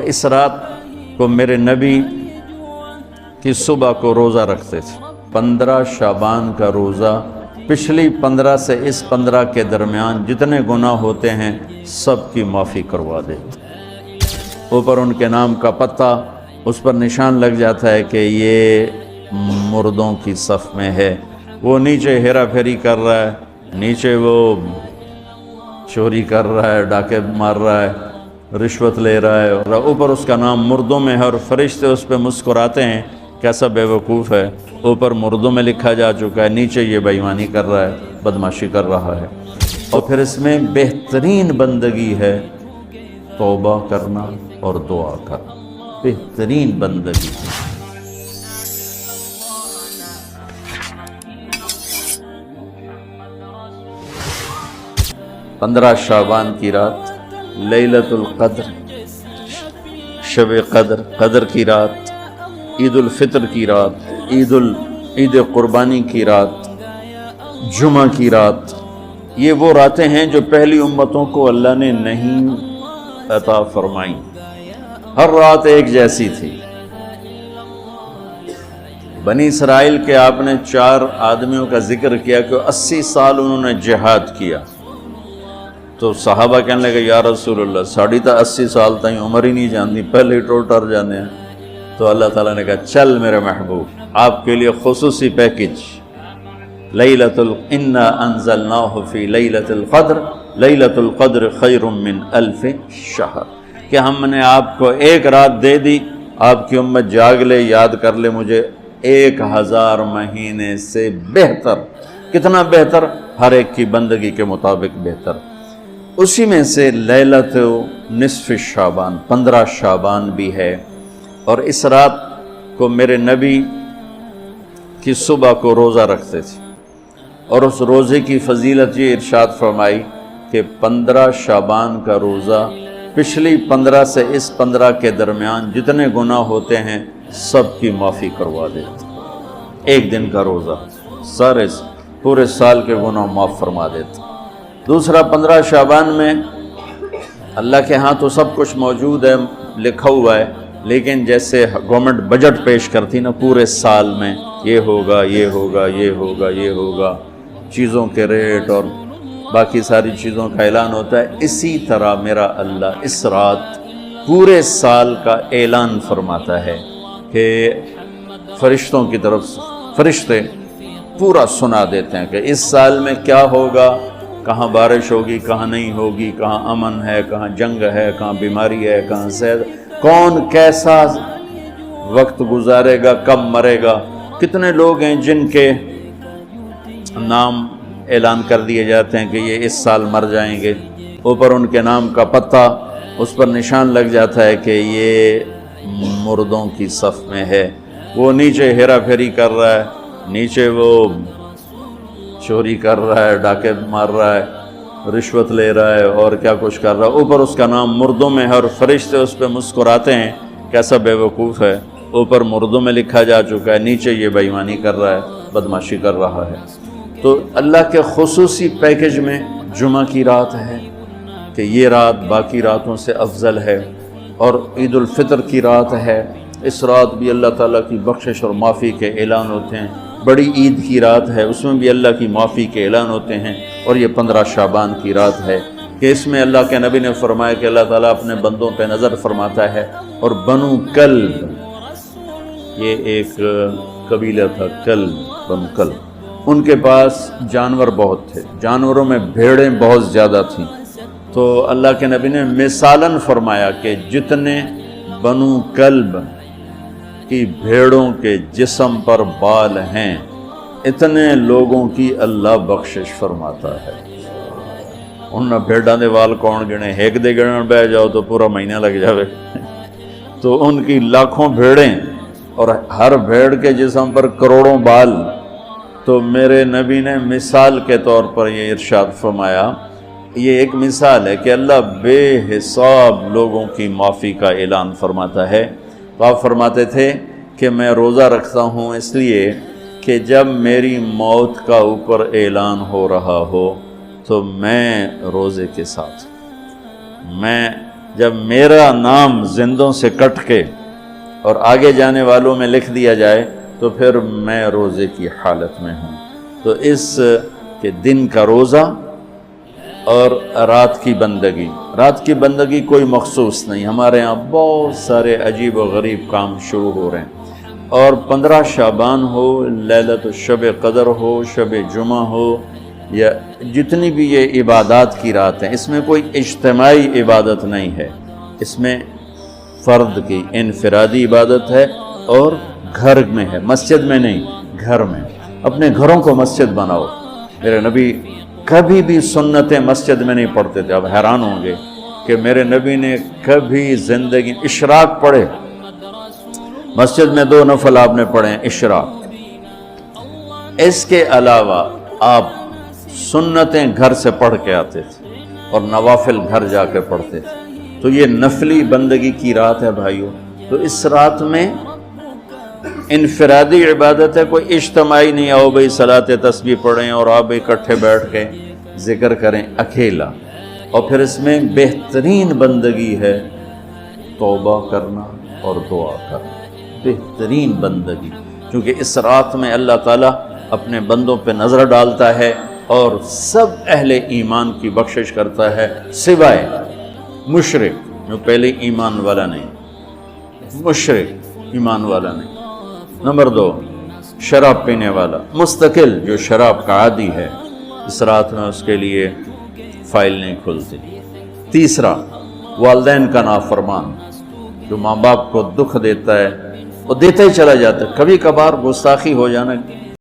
اس رات کو میرے نبی کی صبح کو روزہ رکھتے تھے۔ 15 شعبان کا روزہ، پچھلی 15 سے اس 15 کے درمیان جتنے گناہ ہوتے ہیں سب کی معافی کروا دیتے۔ اوپر ان کے نام کا پتہ، اس پر نشان لگ جاتا ہے کہ یہ مردوں کی صف میں ہے۔ وہ نیچے ہیرا پھیری کر رہا ہے، نیچے وہ چوری کر رہا ہے، ڈاکے مار رہا ہے، رشوت لے رہا ہے، اور اوپر اس کا نام مردوں میں ہے، اور فرشتے اس پہ مسکراتے ہیں کیسا بے وقوف ہے۔ اوپر مردوں میں لکھا جا چکا ہے، نیچے یہ بے ایمانی کر رہا ہے، بدماشی کر رہا ہے۔ اور پھر اس میں بہترین بندگی ہے توبہ کرنا اور دعا کرنا، بہترین بندگی۔ 15 شعبان کی رات، لیلۃ القدر، شب قدر، قدر کی رات، عید الفطر کی رات، عید قربانی کی رات، جمعہ کی رات، یہ وہ راتیں ہیں جو پہلی امتوں کو اللہ نے نہیں عطا فرمائیں۔ ہر رات ایک جیسی تھی۔ بنی اسرائیل کے آپ نے 4 آدمیوں کا ذکر کیا کہ 80 سال انہوں نے جہاد کیا، تو صحابہ کہنے لگے یا رسول اللہ ساڑھی تا 80 سال تائیں عمر ہی نہیں جاندی، پہلے ہی ٹر جانے ہیں۔ تو اللہ تعالیٰ نے کہا چل میرے محبوب، آپ کے لیے خصوصی پیکج، انا انزلناہ فی لیلۃ القدر، لیلۃ القدر خیر من 1000 شہر، کہ ہم نے آپ کو ایک رات دے دی، آپ کی امت جاگ لے، یاد کر لے مجھے، 1000 مہینے سے بہتر۔ کتنا بہتر؟ ہر ایک کی بندگی کے مطابق بہتر۔ اسی میں سے لیلۃ نصف شعبان، 15 شعبان بھی ہے، اور اس رات کو میرے نبی کی صبح کو روزہ رکھتے تھے، اور اس روزے کی فضیلت یہ ارشاد فرمائی کہ 15 شعبان کا روزہ، پچھلی 15 سے اس 15 کے درمیان جتنے گناہ ہوتے ہیں سب کی معافی کروا دیتے۔ ایک دن کا روزہ سارے پورے سال کے گناہ معاف فرما دیتے۔ دوسرا 15 شعبان میں اللہ کے ہاں تو سب کچھ موجود ہے، لکھا ہوا ہے، لیکن جیسے گورنمنٹ بجٹ پیش کرتی نا پورے سال میں، یہ ہوگا، یہ ہوگا، یہ ہوگا، یہ ہوگا، چیزوں کے ریٹ اور باقی ساری چیزوں کا اعلان ہوتا ہے، اسی طرح میرا اللہ اس رات پورے سال کا اعلان فرماتا ہے کہ فرشتوں کی طرف سے فرشتے پورا سنا دیتے ہیں کہ اس سال میں کیا ہوگا، کہاں بارش ہوگی، کہاں نہیں ہوگی، کہاں امن ہے، کہاں جنگ ہے، کہاں بیماری ہے، کہاں صحت، کون کیسا وقت گزارے گا، کب مرے گا، کتنے لوگ ہیں جن کے نام اعلان کر دیے جاتے ہیں کہ یہ اس سال مر جائیں گے، اوپر ان کے نام کا پتہ، اس پر نشان لگ جاتا ہے کہ یہ مردوں کی صف میں ہے۔ وہ نیچے ہیرا پھیری کر رہا ہے، نیچے وہ چوری کر رہا ہے، ڈاکے مار رہا ہے، رشوت لے رہا ہے، اور کیا کچھ کر رہا ہے، اوپر اس کا نام مردوں میں ہے، اور فرشتے اس پہ مسکراتے ہیں کیسا بے وقوف ہے۔ اوپر مردوں میں لکھا جا چکا ہے، نیچے یہ بے ایمانی کر رہا ہے، بدماشی کر رہا ہے۔ تو اللہ کے خصوصی پیکج میں جمعہ کی رات ہے کہ یہ رات باقی راتوں سے افضل ہے، اور عید الفطر کی رات ہے، اس رات بھی اللہ تعالیٰ کی بخشش اور معافی کے اعلان ہوتے ہیں۔ بڑی عید کی رات ہے، اس میں بھی اللہ کی معافی کے اعلان ہوتے ہیں، اور یہ 15 شعبان کی رات ہے کہ اس میں اللہ کے نبی نے فرمایا کہ اللہ تعالیٰ اپنے بندوں پہ نظر فرماتا ہے، اور بنو کلب، یہ ایک قبیلہ تھا، کلب، بنو کلب، ان کے پاس جانور بہت تھے، جانوروں میں بھیڑیں بہت زیادہ تھیں، تو اللہ کے نبی نے مثالاً فرمایا کہ جتنے بنو کلب کی بھیڑوں کے جسم پر بال ہیں اتنے لوگوں کی اللہ بخشش فرماتا ہے۔ انہاں بھیڑاں دے وال کون گنے، ایک دے گنن بہ جاؤ تو پورا مہینہ لگ جاوے، تو ان کی لاکھوں بھیڑیں اور ہر بھیڑ کے جسم پر کروڑوں بال۔ تو میرے نبی نے مثال کے طور پر یہ ارشاد فرمایا، یہ ایک مثال ہے کہ اللہ بے حساب لوگوں کی معافی کا اعلان فرماتا ہے۔ تو آپ فرماتے تھے کہ میں روزہ رکھتا ہوں اس لیے کہ جب میری موت کا اوپر اعلان ہو رہا ہو تو میں روزے کے ساتھ، میں جب میرا نام زندوں سے کٹ کے اور آگے جانے والوں میں لکھ دیا جائے تو پھر میں روزے کی حالت میں ہوں۔ تو اس کے دن کا روزہ اور رات کی بندگی، رات کی بندگی کوئی مخصوص نہیں، ہمارے ہاں بہت سارے عجیب و غریب کام شروع ہو رہے ہیں، اور 15 شعبان ہو، لیلۃ الشب قدر ہو، شب جمعہ ہو، یا جتنی بھی یہ عبادات کی رات ہیں، اس میں کوئی اجتماعی عبادت نہیں ہے، اس میں فرد کی انفرادی عبادت ہے اور گھر میں ہے، مسجد میں نہیں، گھر میں۔ اپنے گھروں کو مسجد بناؤ۔ میرے نبی کبھی بھی سنتیں مسجد میں نہیں پڑھتے تھے۔ اب حیران ہوں گے کہ میرے نبی نے کبھی زندگی اشراق پڑھے، مسجد میں 2 نفل آپ نے پڑھے ہیں اشراق، اس کے علاوہ آپ سنتیں گھر سے پڑھ کے آتے تھے اور نوافل گھر جا کے پڑھتے تھے۔ تو یہ نفلی بندگی کی رات ہے بھائیو۔ تو اس رات میں انفرادی عبادت ہے، کوئی اجتماعی نہیں، آؤ بھئی صلاۃ تسبیح پڑھیں اور آپ اکٹھے بیٹھ کے ذکر کریں، اکیلا۔ اور پھر اس میں بہترین بندگی ہے توبہ کرنا اور دعا کرنا، بہترین بندگی، کیونکہ اس رات میں اللہ تعالیٰ اپنے بندوں پہ نظر ڈالتا ہے اور سب اہل ایمان کی بخشش کرتا ہے، سوائے مشرک جو پہلے ایمان والا نہیں، مشرک ایمان والا نہیں۔ نمبر 2، شراب پینے والا مستقل جو شراب کا عادی ہے، اس رات میں اس کے لیے فائل نہیں کھلتی۔ تیسرا، والدین کا نافرمان جو ماں باپ کو دکھ دیتا ہے، وہ دیتا ہی چلا جاتا ہے، کبھی کبھار گستاخی ہو جانا